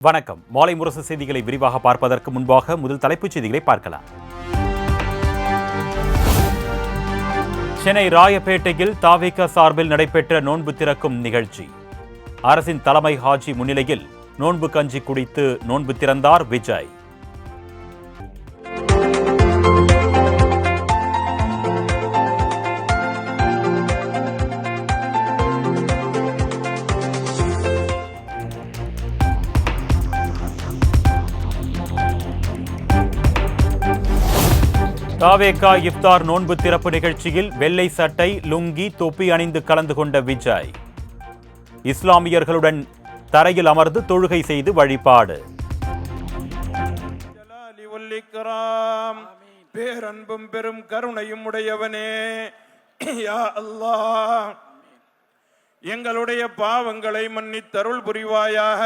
வணக்கம். மாலை முரசு செய்திகளை விரிவாக பார்ப்பதற்கு முன்பாக முதல் தலைப்புச் செய்திகளை பார்க்கலாம். சென்னை ராயப்பேட்டையில் தாவேகா சார்பில் நடைபெற்ற நோன்பு திறக்கும் நிகழ்ச்சி. அரசின் தலைமை ஹாஜி முன்னிலையில் நோன்பு கஞ்சி குடித்து நோன்பு திறந்தார் விஜய். தாவேகா இஃப்தார் நோன்பு திறப்பு நிகழ்ச்சியில் வெள்ளை சட்டை, லுங்கி, தொப்பி அணிந்து கலந்து கொண்ட விஜய். இஸ்லாமியர்களுடன் தரையில் அமர்ந்து தொழுகை செய்து வழிபாடு. பேரன்பும் பெரும் கருணையும் உடையவனே, யா அல்லாஹ், எங்களுடைய பாவங்களை மன்னித்தருள் புரிவாயாக.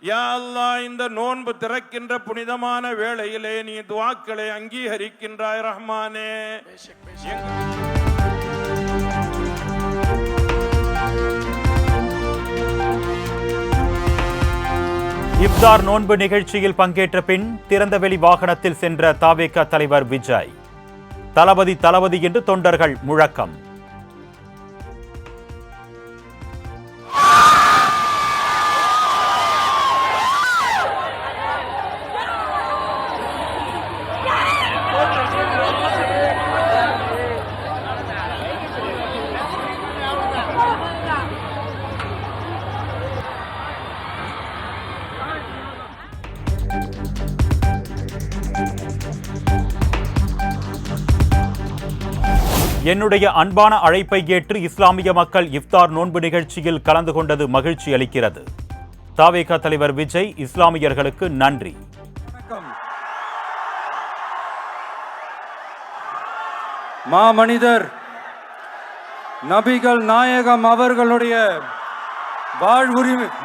யா அல்லாஹ், இந்த நோன்பு திறக்கின்ற புனிதமான வேளையிலே நீ துஆக்களை அங்கீகரிக்கின்றாய் ரஹ்மானே. இஃப்தார் நோன்பு நிகழ்ச்சியில் பங்கேற்ற பின் திறந்தவெளி வாகனத்தில் சென்ற தாவேகா தலைவர் விஜய். தளபதி தளபதி என்று தொண்டர்கள் முழக்கம். என்னுடைய அன்பான அழைப்பை ஏற்று இஸ்லாமிய மக்கள் இஃப்தார் நோன்பு நிகழ்ச்சியில் கலந்து கொண்டது மகிழ்ச்சி அளிக்கிறது. தாவேகா தலைவர் விஜய் இஸ்லாமியர்களுக்கு நன்றி. மாமனிதர் நபிகள் நாயகம் அவர்களுடைய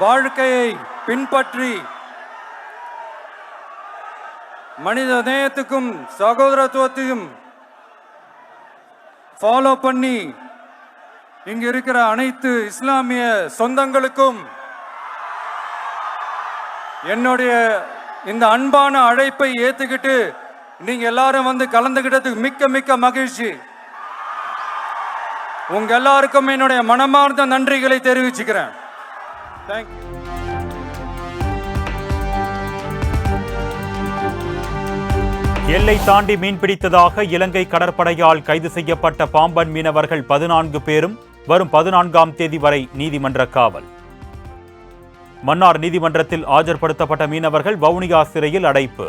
வாழ்க்கையை பின்பற்றி மனித நேயத்துக்கும் சகோதரத்துவத்தையும் ஃபாலோ பண்ணி இங்க இருக்கிற அனைத்து இஸ்லாமிய சொந்தங்களுக்கும் என்னுடைய இந்த அன்பான அழைப்பை ஏத்துக்கிட்டு நீங்க எல்லாரும் வந்து கலந்துகிட்டதுக்கு மிக்க மிக்க மகிழ்ச்சி. உங்க எல்லாருக்கும் என்னுடைய மனமார்ந்த நன்றிகளை தெரிவிச்சுக்கிறேன். தேங்க்யூ. எல்லை தாண்டி மீன்பிடித்ததாக இலங்கை கடற்படையால் கைது செய்யப்பட்ட பாம்பன் மீனவர்கள் 14 பேரும் வரும் 14ஆம் தேதி வரை நீதிமன்ற காவல். மன்னார் நீதிமன்றத்தில் ஆஜர்படுத்தப்பட்ட மீனவர்கள் வவுனியா சிறையில் அடைப்பு.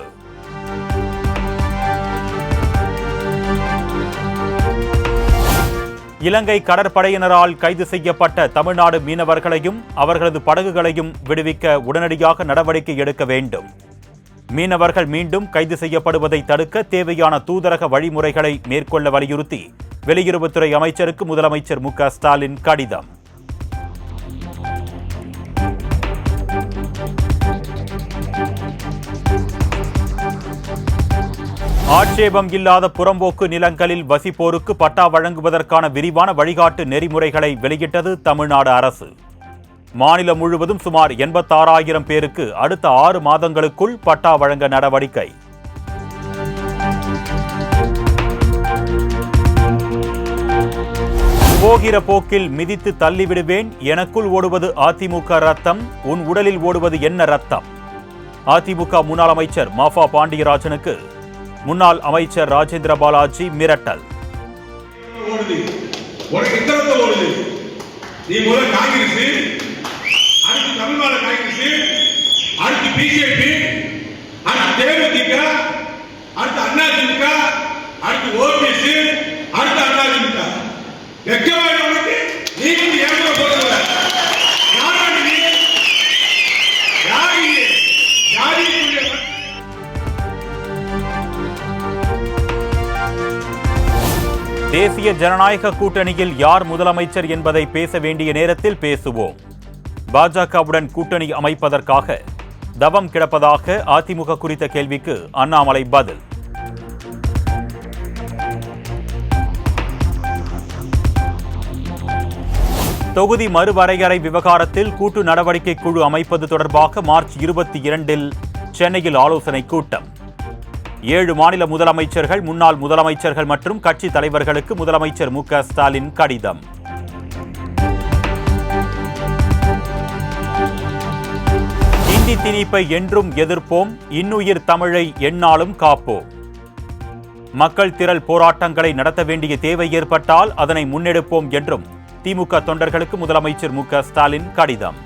இலங்கை கடற்படையினரால் கைது செய்யப்பட்ட தமிழ்நாடு மீனவர்களையும் அவர்களது படகுகளையும் விடுவிக்க உடனடியாக நடவடிக்கை எடுக்க வேண்டும். மீனவர்கள் மீண்டும் கைது செய்யப்படுவதை தடுக்க தேவையான தூதரக வழிமுறைகளை மேற்கொள்ள வலியுறுத்தி வெளியுறவுத்துறை அமைச்சருக்கு முதலமைச்சர் மு.க. ஸ்டாலின் கடிதம். ஆட்சேபம் இல்லாத புறம்போக்கு நிலங்களில் வசிப்போருக்கு பட்டா வழங்குவதற்கான விரிவான வழிகாட்டு நெறிமுறைகளை வெளியிட்டது தமிழ்நாடு அரசு. மாநிலம் முழுவதும் சுமார் 86,000 பேருக்கு அடுத்த 6 மாதங்களுக்குள் பட்டா வழங்க நடவடிக்கை. போகிற போக்கில் மிதித்து தள்ளிவிடுவேன், எனக்குள் ஓடுவது அதிமுக ரத்தம், உன் உடலில் ஓடுவது என்ன ரத்தம்? அதிமுக முன்னாள் அமைச்சர் மாஃபா பாண்டியராஜனுக்கு முன்னாள் அமைச்சர் ராஜேந்திர பாலாஜி மிரட்டல். தமிழ்நாடு காங்கிரஸ், அடுத்து பிஜேபி, அடுத்து தேமுதிக, அடுத்து அதிமுக, அடுத்து ஓபிஎஸ், அடுத்து அதிமுக. வெக்கமானவனுக்கு நீ வந்து ஏங்க போறதில்ல. தேசிய ஜனநாயக கூட்டணியில் யார் முதலமைச்சர் என்பதை பேச வேண்டிய நேரத்தில் பேசுவோம். பாஜகவுடன் கூட்டணி அமைப்பதற்காக தவம் கிடப்பதாக அதிமுக குறித்த கேள்விக்கு அண்ணாமலை பதில். தொகுதி மறுவரையறை விவகாரத்தில் கூட்டு நடவடிக்கை குழு அமைப்பது தொடர்பாக மார்ச் 22 சென்னையில் ஆலோசனை கூட்டம். 7 மாநில முதலமைச்சர்கள், முன்னாள் முதலமைச்சர்கள் மற்றும் கட்சி தலைவர்களுக்கு முதலமைச்சர் மு.க. ஸ்டாலின் கடிதம். இந்தி திணிப்பை என்றும் எதிர்ப்போம், இன்னுயிர் தமிழை எந்நாளும் காப்போம். மக்கள் திரள் போராட்டங்களை நடத்த வேண்டிய தேவை ஏற்பட்டால் அதனை முன்னெடுப்போம் என்றும் திமுக தொண்டர்களுக்கு முதலமைச்சர் மு.க. ஸ்டாலின் கடிதம்.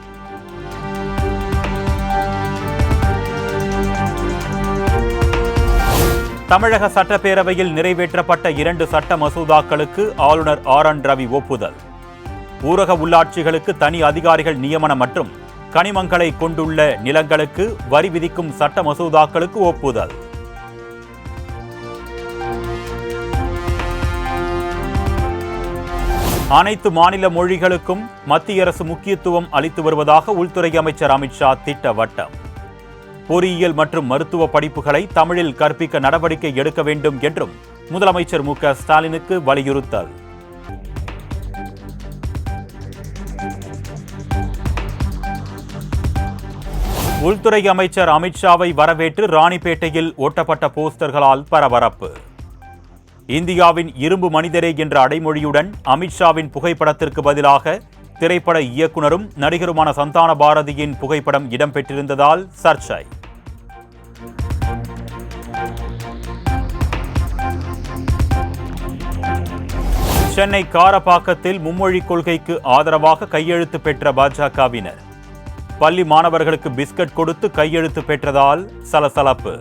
தமிழக சட்டப்பேரவையில் நிறைவேற்றப்பட்ட 2 சட்ட மசோதாக்களுக்கு ஆளுநர் ஆர்.என். ரவி ஒப்புதல். ஊரக உள்ளாட்சிகளுக்கு தனி அதிகாரிகள் நியமனம் மற்றும் கனிமங்களை கொண்டுள்ள நிலங்களுக்கு வரி விதிக்கும் சட்ட மசோதாக்களுக்கு ஒப்புதல். அனைத்து மாநில மொழிகளுக்கும் மத்திய அரசு முக்கியத்துவம் அளித்து வருவதாக உள்துறை அமைச்சர் அமித்ஷா திட்டவட்டம். பொறியியல் மற்றும் மருத்துவ படிப்புகளை தமிழில் கற்பிக்க நடவடிக்கை எடுக்க வேண்டும் என்றும் முதலமைச்சர் மு.க. ஸ்டாலினுக்கு வலியுறுத்தல். உள்துறை அமைச்சர் அமித்ஷாவை வரவேற்று ராணிப்பேட்டையில் ஒட்டப்பட்ட போஸ்டர்களால் பரபரப்பு. இந்தியாவின் இரும்பு மனிதரே என்ற அடைமொழியுடன் அமித்ஷாவின் புகைப்படத்திற்கு பதிலாக திரைப்பட இயக்குனரும் நடிகருமான சந்தான பாரதியின் புகைப்படம் இடம்பெற்றிருந்ததால் சர்ச்சை. சென்னை காரப்பாக்கத்தில் மும்மொழிக் கொள்கைக்கு ஆதரவாக கையெழுத்து பெற்ற பாஜகவினர் பள்ளி மாணவர்களுக்கு பிஸ்கட் கொடுத்து கையெழுத்து பெற்றதால் சலசலப்பு.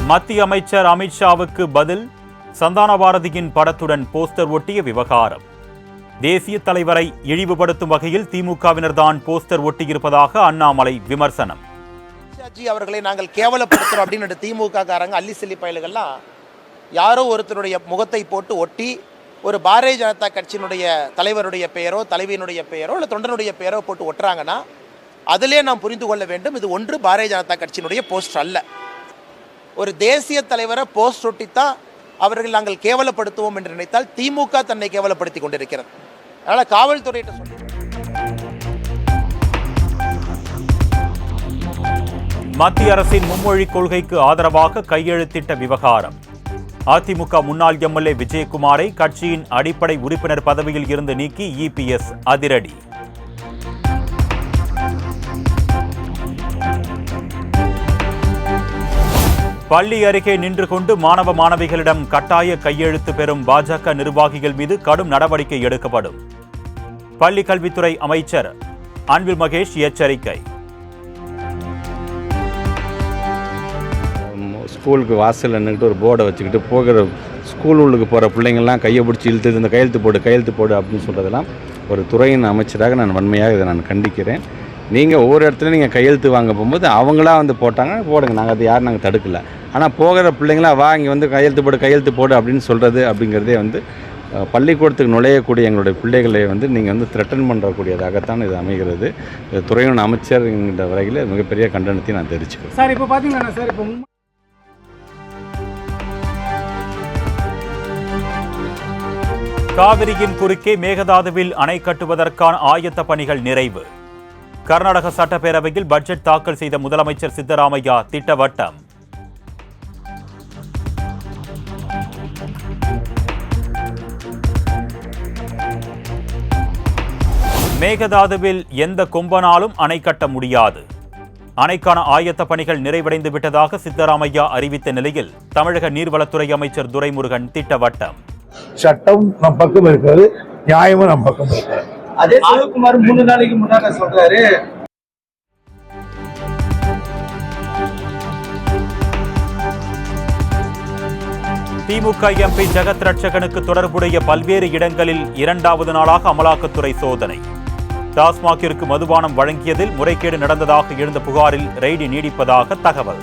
மத்திய அமைச்சர் அமித்ஷாவுக்கு பதில் சந்தான பாரதியின் படத்துடன் போஸ்டர் ஒட்டிய விவகாரம். தேசிய தலைவரை இழிவுபடுத்தும் வகையில் திமுகவினர் தான் போஸ்டர் ஒட்டியிருப்பதாக அண்ணாமலை விமர்சனம். அவர்களை நாங்கள் கேவலப்படுத்துறோம் அப்படின்னு திமுக காரங்க அள்ளி சில்லி பயல்கள்லாம் யாரோ ஒருத்தருடைய முகத்தை போட்டு ஒட்டி ஒரு பாரதிய ஜனதா கட்சியினுடைய தலைவருடைய பெயரோ தலைவியினுடைய பெயரோ இல்லை தொண்டனுடைய பெயரோ போட்டு ஒட்டுறாங்கன்னா அதிலே நாம் புரிந்து கொள்ள வேண்டும், இது ஒன்று பாரதிய ஜனதா கட்சியினுடைய போஸ்டர் அல்ல. ஒரு தேசிய தலைவரை போஸ்ட் ஒட்டித்தான் அவர்கள் நாங்கள் கேவலப்படுத்துவோம் என்று நினைத்தால் திமுக தன்னை கேவலப்படுத்தி கொண்டிருக்கிறது. அதனால் காவல்துறையிட்ட சொல்ல மத்திய அரசின் மும்மொழிக் கொள்கைக்கு ஆதரவாக கையெழுத்திட்ட விவகாரம். அதிமுக முன்னாள் எம்எல்ஏ விஜயகுமாரை கட்சியின் அடிப்படை உறுப்பினர் பதவியில் இருந்து நீக்கி இபிஎஸ் அதிரடி. பள்ளி அருகே நின்று கொண்டு மாணவ மாணவிகளிடம் கட்டாய கையெழுத்து பெறும் பாஜக நிர்வாகிகள் மீது கடும் நடவடிக்கை எடுக்கப்படும். பள்ளி கல்வித்துறை அமைச்சர் அன்பில் மகேஷ் எச்சரிக்கை. ஸ்கூலுக்கு வாசலில் நின்றுட்டு ஒரு போர்டை வச்சுக்கிட்டு போகிற ஸ்கூல் உள்ளுக்கு போகிற பிள்ளைங்கள்லாம் கையை பிடிச்சி இழுத்து இந்த கையெழுத்து போடு அப்படின்னு சொல்கிறதெல்லாம் ஒரு துறையின் அமைச்சராக நான் வன்மையாக இதை நான் கண்டிக்கிறேன். நீங்கள் ஒவ்வொரு இடத்துலையும் நீங்கள் கையெழுத்து வாங்க போகும்போது அவங்களா வந்து போட்டாங்க, போடுங்க, நாங்கள் அது யாரும் நாங்கள் தடுக்கலை. ஆனால் போகிற பிள்ளைங்களா வா இங்கே வந்து கையெழுத்து போடு அப்படின்னு சொல்கிறது அப்படிங்கிறதே வந்து பள்ளிக்கூடத்துக்கு நுழையக்கூடிய எங்களுடைய பிள்ளைகளை வந்து நீங்கள் வந்து த்ரெட்டன் பண்ணுறக்கூடியதாகத்தான் இது அமைகிறது. துறையின் அமைச்சர் என்கிற வரையில் மிகப்பெரிய கண்டனத்தை நான் தெரிவிச்சுக்கிறேன். சார் இப்போ பார்த்தீங்கன்னா சார் இப்போ காவிரியின் குறுக்கே மேகதாதுவில் அணை கட்டுவதற்கான ஆயத்த பணிகள் நிறைவு. கர்நாடக சட்டப்பேரவையில் பட்ஜெட் தாக்கல் செய்த முதலமைச்சர் சித்தராமையா திட்டவட்டம். மேகதாதுவில் எந்த கொம்பனாலும் அணை கட்ட முடியாது. அணைக்கான ஆயத்த பணிகள் நிறைவடைந்து விட்டதாக சித்தராமையா அறிவித்த நிலையில் தமிழக நீர்வளத்துறை அமைச்சர் துரைமுருகன் திட்டவட்டம். சட்டம் நம் பக்கம் இருக்கிறது, நியாயமும் நம் பக்கம் இருக்கிறது. அதே சிவகுமார் 3 நாளைக்கு முன்னாடி சொல்றாரு. திமுக எம்பி ஜெகத் ரட்சகனுக்கு தொடர்புடைய பல்வேறு இடங்களில் 2வது நாளாக அமலாக்கத்துறை சோதனை. டாஸ்மாகிற்கு மதுபானம் வழங்கியதில் முறைகேடு நடந்ததாக எழுந்த புகாரில் ரெய்டு நீடிப்பதாக தகவல்.